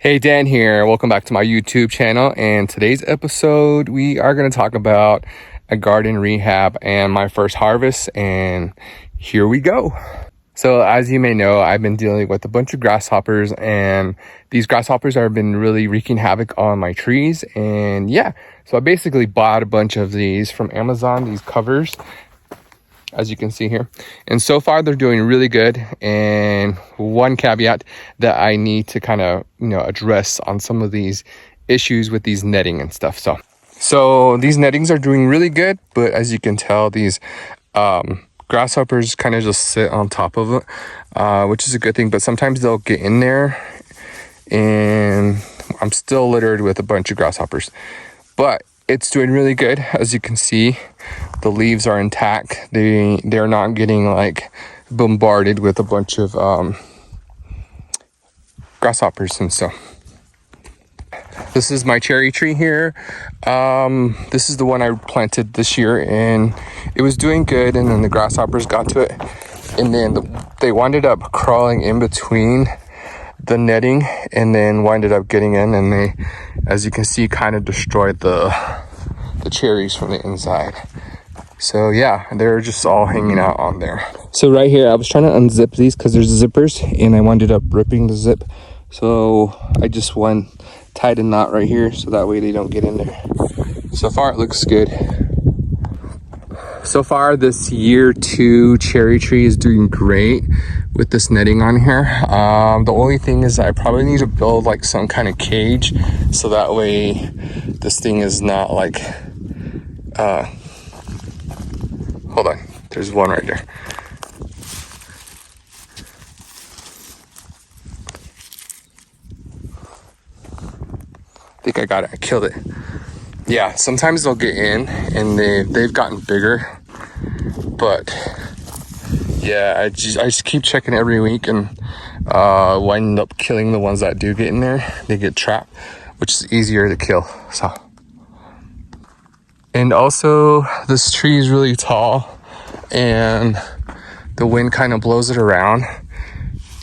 Hey, Dan here. Welcome back to my YouTube channel. And today's episode, we are going to talk about a garden rehab and my first harvest. And here we go. So as you may know, I've been dealing with a bunch of grasshoppers, and these grasshoppers have been really wreaking havoc on my trees. And yeah, so I basically bought a bunch of these from Amazon, these covers, as you can see here. And so far they're doing really good. And one caveat that I need to kind of, address on some of these issues with these netting and stuff. So these nettings are doing really good, but as you can tell, these grasshoppers kind of just sit on top of it, which is a good thing, but sometimes they'll get in there and I'm still littered with a bunch of grasshoppers, but it's doing really good. As you can see, the leaves are intact. They're not getting like bombarded with a bunch of grasshoppers and stuff. This is my cherry tree here. This is the one I planted this year, and it was doing good, and then the grasshoppers got to it, and then they winded up crawling in between the netting and then winded up getting in, and they, as you can see, kind of destroyed the cherries from the inside. So yeah, they're just all hanging out on there. So right here, I was trying to unzip these because there's zippers, and I winded up ripping the zip. So I just tied a knot right here so that way they don't get in there. So far it looks good. So far this year 2 cherry tree is doing great with this netting on here. The only thing is I probably need to build like some kind of cage so that way this thing is not like hold on, there's one right there. I think I got it. I killed it. Yeah, sometimes they'll get in and they've gotten bigger, but yeah, I just keep checking every week and wind up killing the ones that do get in there. They get trapped, which is easier to kill. So, and also this tree is really tall and the wind kind of blows it around,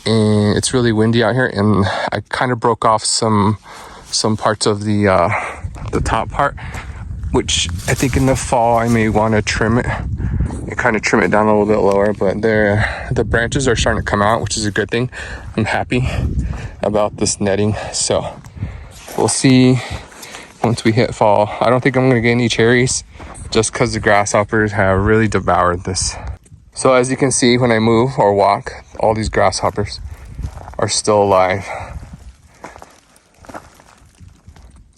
and it's really windy out here, and I kind of broke off some parts of the top part, which I think in the fall I may want to trim it and kind of trim it down a little bit lower, but the branches are starting to come out, which is a good thing. I'm happy about this netting. So we'll see once we hit fall. I don't think I'm going to get any cherries just because the grasshoppers have really devoured this. So as you can see, when I move or walk, all these grasshoppers are still alive.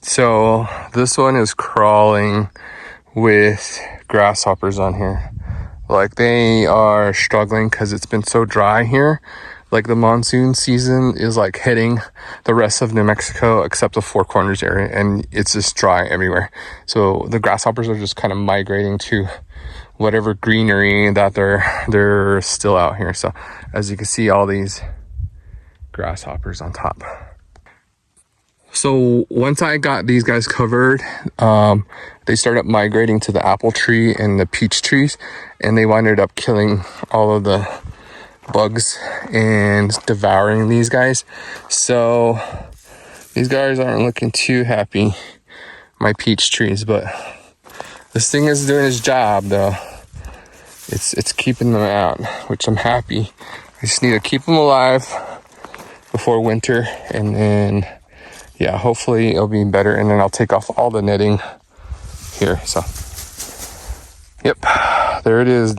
So this one is crawling with grasshoppers on here. Like they are struggling because it's been so dry here. Like the monsoon season is like hitting the rest of New Mexico except the Four Corners area, and it's just dry everywhere. So the grasshoppers are just kind of migrating to whatever greenery that they're still out here. So as you can see, all these grasshoppers on top. So once I got these guys covered, they started migrating to the apple tree and the peach trees, and they winded up killing all of the bugs and devouring these guys. So these guys aren't looking too happy, my peach trees, but this thing is doing its job though. It's keeping them out, which I'm happy. I just need to keep them alive before winter, and then yeah, hopefully it'll be better, and then I'll take off all the netting here. So yep, there it is.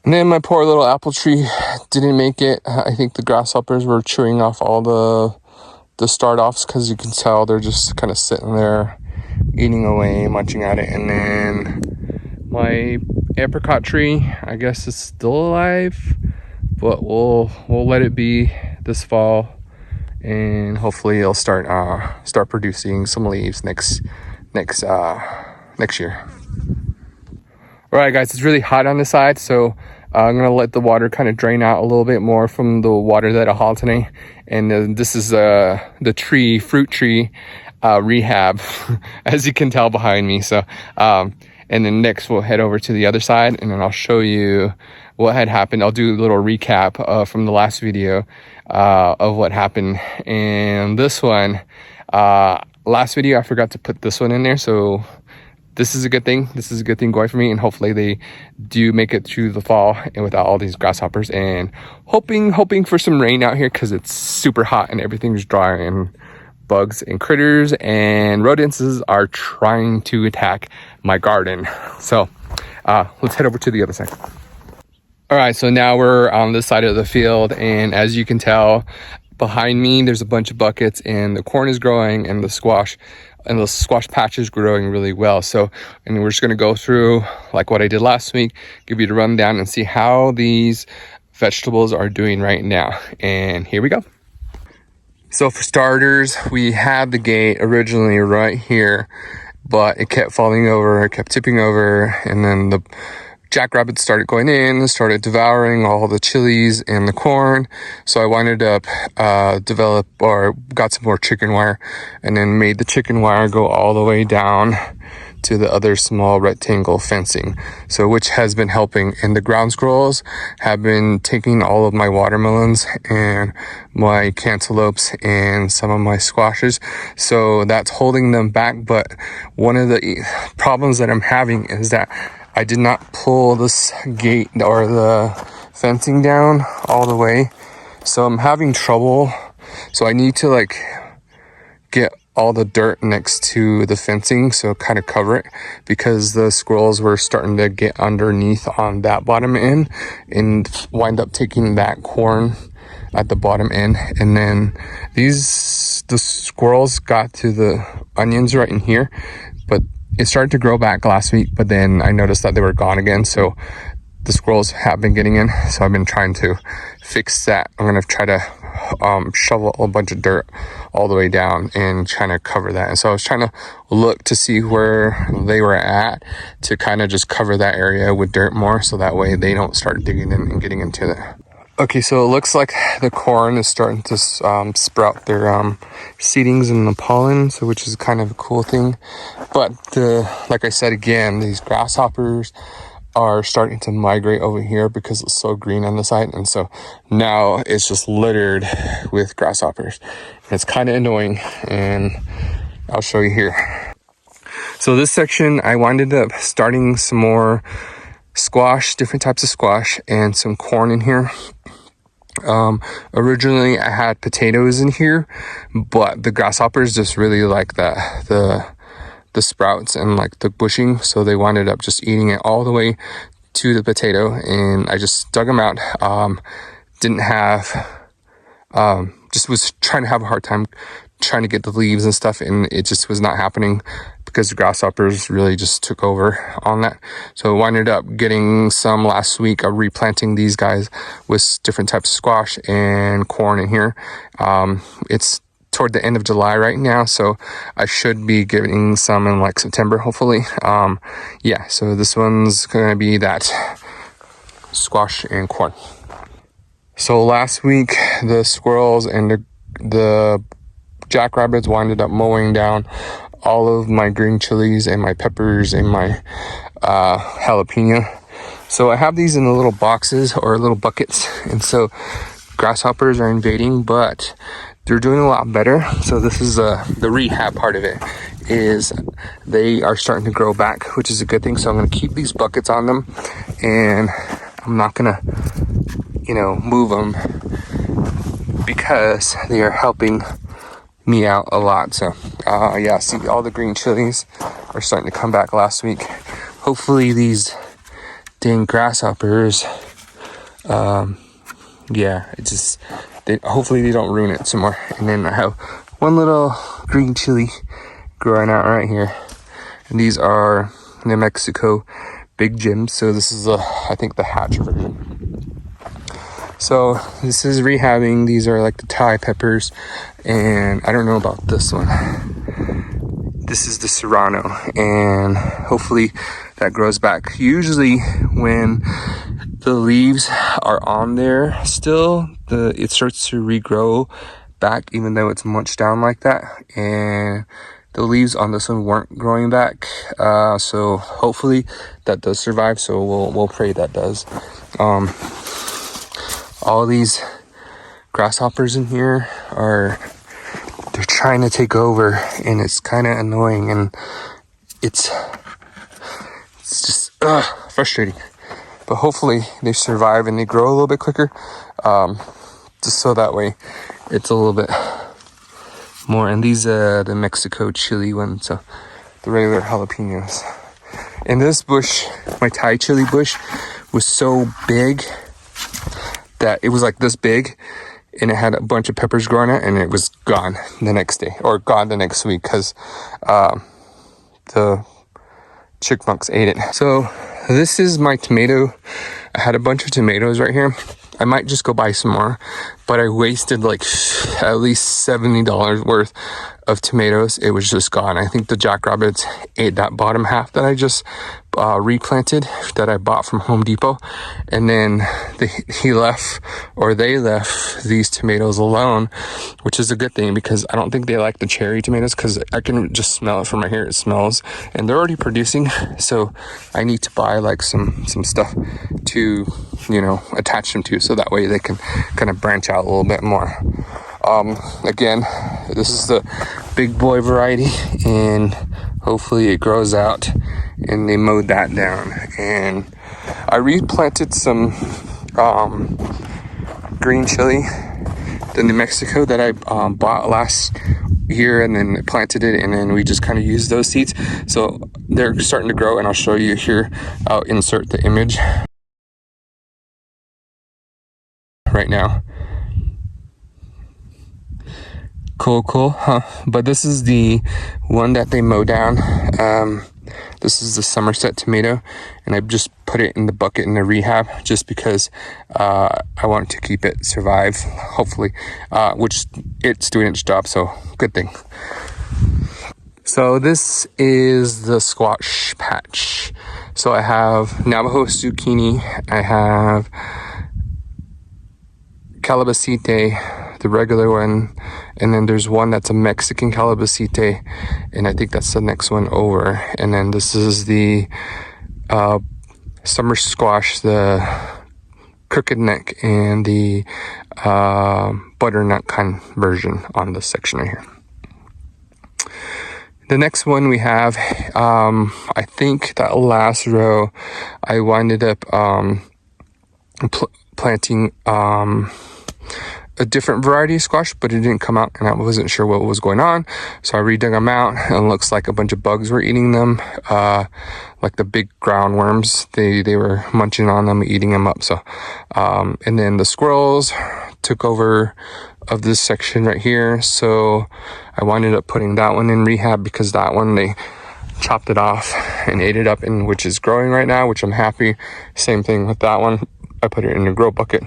And then my poor little apple tree didn't make it. I think the grasshoppers were chewing off all the start-offs, because you can tell they're just kind of sitting there eating away, munching at it. And then my apricot tree, I guess, is still alive, but we'll let it be this fall, and hopefully it'll start producing some leaves next year. All right, guys, it's really hot on this side, so I'm gonna let the water kind of drain out a little bit more from the water that I hauled today. And this is the fruit tree rehab, as you can tell behind me. So and then next we'll head over to the other side, and then I'll show you what had happened. I'll do a little recap from the last video of what happened. And this one, last video I forgot to put this one in there, so this is a good thing. This is a good thing going for me, and hopefully they do make it through the fall and without all these grasshoppers. And hoping for some rain out here, because it's super hot and everything's dry, and bugs and critters and rodents are trying to attack my garden. So let's head over to the other side. All right, so now we're on this side of the field, and as you can tell behind me, there's a bunch of buckets, and the corn is growing, and the squash patch is growing really well. So, and we're just going to go through like what I did last week, give you the rundown and see how these vegetables are doing right now. And here we go. So for starters, we had the gate originally right here, but it kept falling over, it kept tipping over, and then the jackrabbits started going in, started devouring all the chilies and the corn. So I winded up got some more chicken wire, and then made the chicken wire go all the way down to the other small rectangle fencing, so which has been helping. And the ground squirrels have been taking all of my watermelons and my cantaloupes and some of my squashes, so that's holding them back. But one of the problems that I'm having is that I did not pull this gate or the fencing down all the way, so I'm having trouble. So I need to like get all the dirt next to the fencing, so kind of cover it, because the squirrels were starting to get underneath on that bottom end and wind up taking that corn at the bottom end. And then the squirrels got to the onions right in here, but it started to grow back last week, but then I noticed that they were gone again. So the squirrels have been getting in, so I've been trying to fix that. I'm gonna try to shovel a bunch of dirt all the way down and trying to cover that. And so I was trying to look to see where they were at, to kind of just cover that area with dirt more, so that way they don't start digging in and getting into it. Okay, so it looks like the corn is starting to sprout their seedings and the pollen, so which is kind of a cool thing. But like I said again, these grasshoppers are starting to migrate over here because it's so green on the side, and so now it's just littered with grasshoppers. It's kind of annoying, and I'll show you here. So this section, I winded up starting some more squash, different types of squash, and some corn in here. Originally I had potatoes in here, but the grasshoppers just really like the sprouts and like the bushing, so they winded up just eating it all the way to the potato, and I just dug them out. Didn't have just was trying to have a hard time trying to get the leaves and stuff, and it just was not happening because the grasshoppers really just took over on that. So I winded up getting some last week of replanting these guys with different types of squash and corn in here. It's toward the end of July right now, so I should be getting some in like September, hopefully. Yeah, so this one's gonna be that squash and corn. So last week the squirrels and the jackrabbits winded up mowing down all of my green chilies and my peppers and my jalapeno. So I have these in the little boxes or little buckets, and so grasshoppers are invading, but they're doing a lot better. So this is the rehab part of it, is they are starting to grow back, which is a good thing. So I'm going to keep these buckets on them, and I'm not going to, move them, because they are helping me out a lot. So yeah, see, all the green chilies are starting to come back last week. Hopefully these dang grasshoppers, yeah, hopefully they don't ruin it some more. And then I have one little green chili growing out right here, and these are New Mexico Big Jims. So this is I think the hatch version. So this is rehabbing. These are like the Thai peppers, and I don't know about this one. This is the Serrano, and hopefully that grows back. Usually when the leaves are on there still, it starts to regrow back, even though it's munched down like that. And the leaves on this one weren't growing back, so hopefully that does survive. So we'll pray that does. All these grasshoppers in here they're trying to take over, and it's kind of annoying, and it's just frustrating. But hopefully they survive and they grow a little bit quicker, just so that way it's a little bit more. And these the Mexico chili ones, so the regular jalapenos. And this bush, my Thai chili bush, was so big that it was like this big, and it had a bunch of peppers growing it, and it was gone the next day, or gone the next week, because the chipmunks ate it. So this is my tomato. I had a bunch of tomatoes right here. I might just go buy some more, but I wasted like at least $70 worth of tomatoes. It was just gone. I think the jackrabbits ate that bottom half that I just replanted, that I bought from Home Depot, and then they left these tomatoes alone, which is a good thing, because I don't think they like the cherry tomatoes, because I can just smell it from right here. It smells, and they're already producing, so I need to buy like some stuff to, you know, attach them to, so that way they can kind of branch out a little bit more. Again, this is the big boy variety, and hopefully it grows out. And they mowed that down, and I replanted some green chili, the New Mexico, that I bought last year, and then planted it, and then we just kind of used those seeds. So they're starting to grow, and I'll show you here. I'll insert the image right now. Cool, huh? But this is the one that they mow down. This is the Somerset tomato, and I just put it in the bucket in the rehab, just because I want to keep it survive, hopefully, which it's doing its job, so good thing. So this is the squash patch. So I have Navajo zucchini, I have calabacite, the regular one, and then there's one that's a Mexican calabacite, and I think that's the next one over. And then this is the summer squash, the crooked neck, and the butternut kind version on this section right here. The next one we have, I think that last row, I winded up planting a different variety of squash, but it didn't come out, and I wasn't sure what was going on, so I redug them out, and it looks like a bunch of bugs were eating them, like the big ground worms. They were munching on them, eating them up. So and then the squirrels took over of this section right here, so I winded up putting that one in rehab, because that one they chopped it off and ate it up, and which is growing right now, which I'm happy. Same thing with that one. I put it in a grow bucket,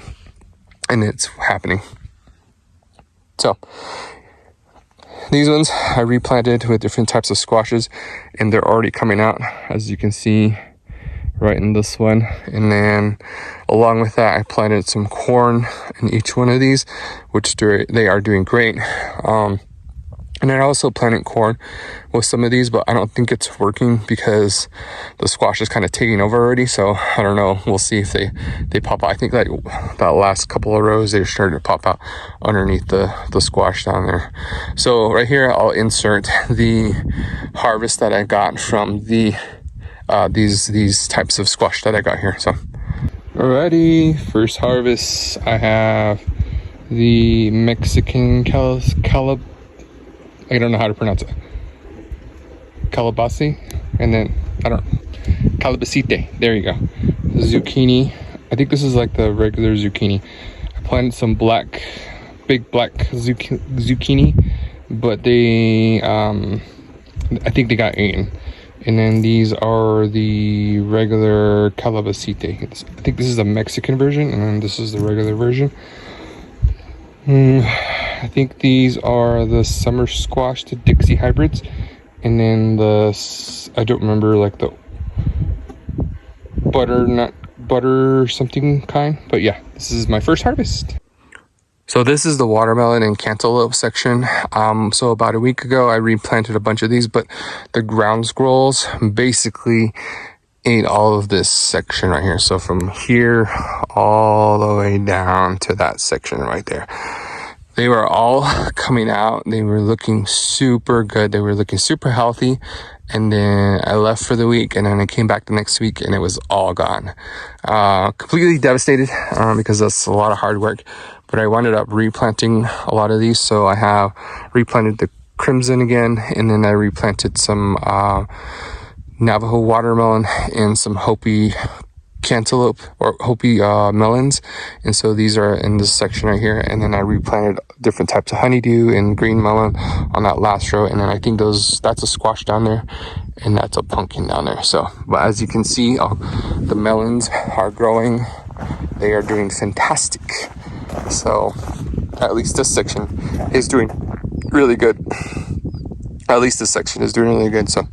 and it's happening. So these ones I replanted with different types of squashes, and they're already coming out, as you can see right in this one. And then along with that, I planted some corn in each one of these, which they are doing great. And I also planted corn with some of these, but I don't think it's working, because the squash is kind of taking over already. So I don't know. We'll see if they pop out. I think that last couple of rows, they're starting to pop out underneath the squash down there. So right here, I'll insert the harvest that I got from the these types of squash that I got here. So alrighty, first harvest, I have the Mexican I don't know how to pronounce it. Calabacite, and then calabacite. There you go. Zucchini. I think this is like the regular zucchini. I planted some big black zucchini, but they, I think they got eaten. And then these are the regular calabacite. I think this is the Mexican version, and then this is the regular version. I think these are the summer squash, the Dixie hybrids, and then I don't remember, like the butter something kind, but yeah, this is my first harvest. So this is the watermelon and cantaloupe section. So about a week ago, I replanted a bunch of these, but the ground squirrels basically ate all of this section right here. So from here all the way down to that section right there. They were all coming out. They were looking super good. They were looking super healthy. And then I left for the week, and then I came back the next week and it was all gone. Completely devastated because that's a lot of hard work. But I wound up replanting a lot of these. So I have replanted the crimson again, and then I replanted some Navajo watermelon and some Hopi cantaloupe or Hopi melons, and so these are in this section right here. And then I replanted different types of honeydew and green melon on that last row, and then I think that's a squash down there and that's a pumpkin down there. So but as you can see, the melons are growing. They are doing fantastic. So at least this section is doing really good. At least this section is doing really good. So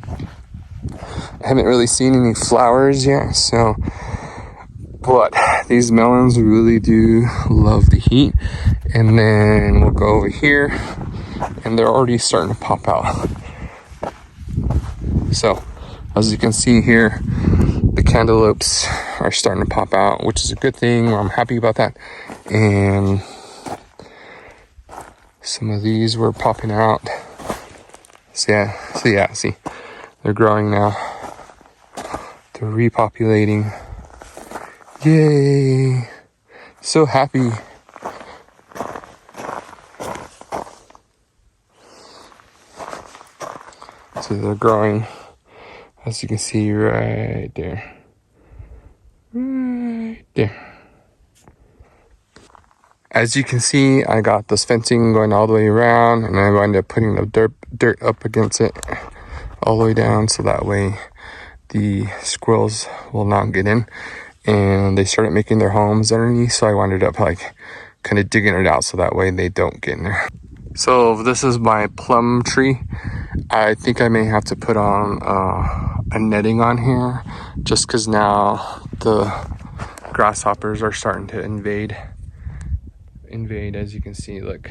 I haven't really seen any flowers yet, so but these melons really do love the heat. And then we'll go over here, and they're already starting to pop out. So as you can see here, the cantaloupes are starting to pop out, which is a good thing. I'm happy about that. And some of these were popping out. So yeah, see, they're growing now. They're repopulating. Yay! So happy. So they're growing, as you can see right there. Right there. As you can see, I got this fencing going all the way around, and I wound up putting the dirt up against it all the way down, so that way the squirrels will not get in. And they started making their homes underneath, so I wound up like kind of digging it out so that way they don't get in there. So this is my plum tree. I think I may have to put on a netting on here, just because now the grasshoppers are starting to invade. As you can see, look,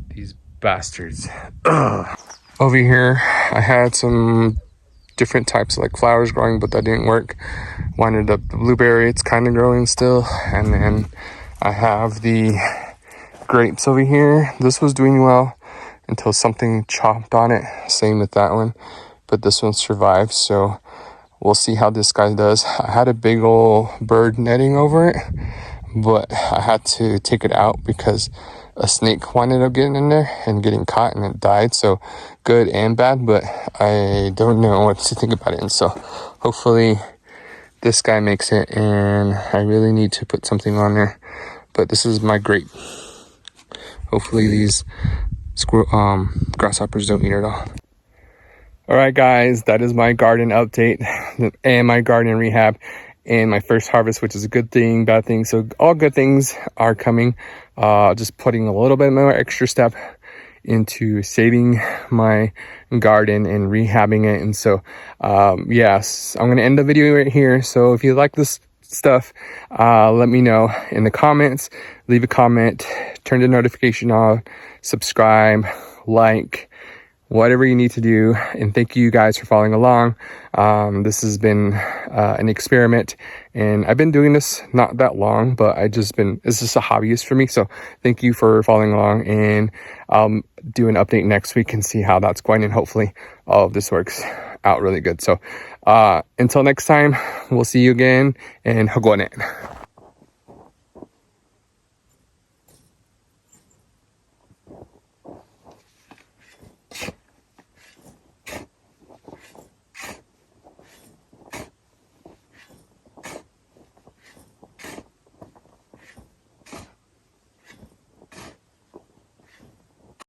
these bastards. Ugh. Over here I had some different types of like flowers growing, but that didn't work. Winded up the blueberry, it's kind of growing still. And then I have the grapes over here. This was doing well until something chomped on it. Same with that one, but this one survived. So we'll see how this guy does. I had a big old bird netting over it, but I had to take it out because a snake winded up getting in there and getting caught, and it died. So good and bad, but I don't know what to think about it. And so hopefully this guy makes it, and I really need to put something on there. But this is my grape. Hopefully these grasshoppers don't eat it all. All right, guys, that is my garden update and my garden rehab and my first harvest, which is a good thing, bad thing. So all good things are coming. Just putting a little bit more extra step into saving my garden and rehabbing it. And so, yes, I'm going to end the video right here. So if you like this stuff, let me know in the comments. Leave a comment, turn the notification on, subscribe, like, whatever you need to do. And thank you guys for following along. This has been an experiment, and I've been doing this not that long, but it's just a hobbyist for me. So thank you for following along, and I'll do an update next week and see how that's going, and hopefully all of this works out really good. So until next time, we'll see you again, and hagwanet.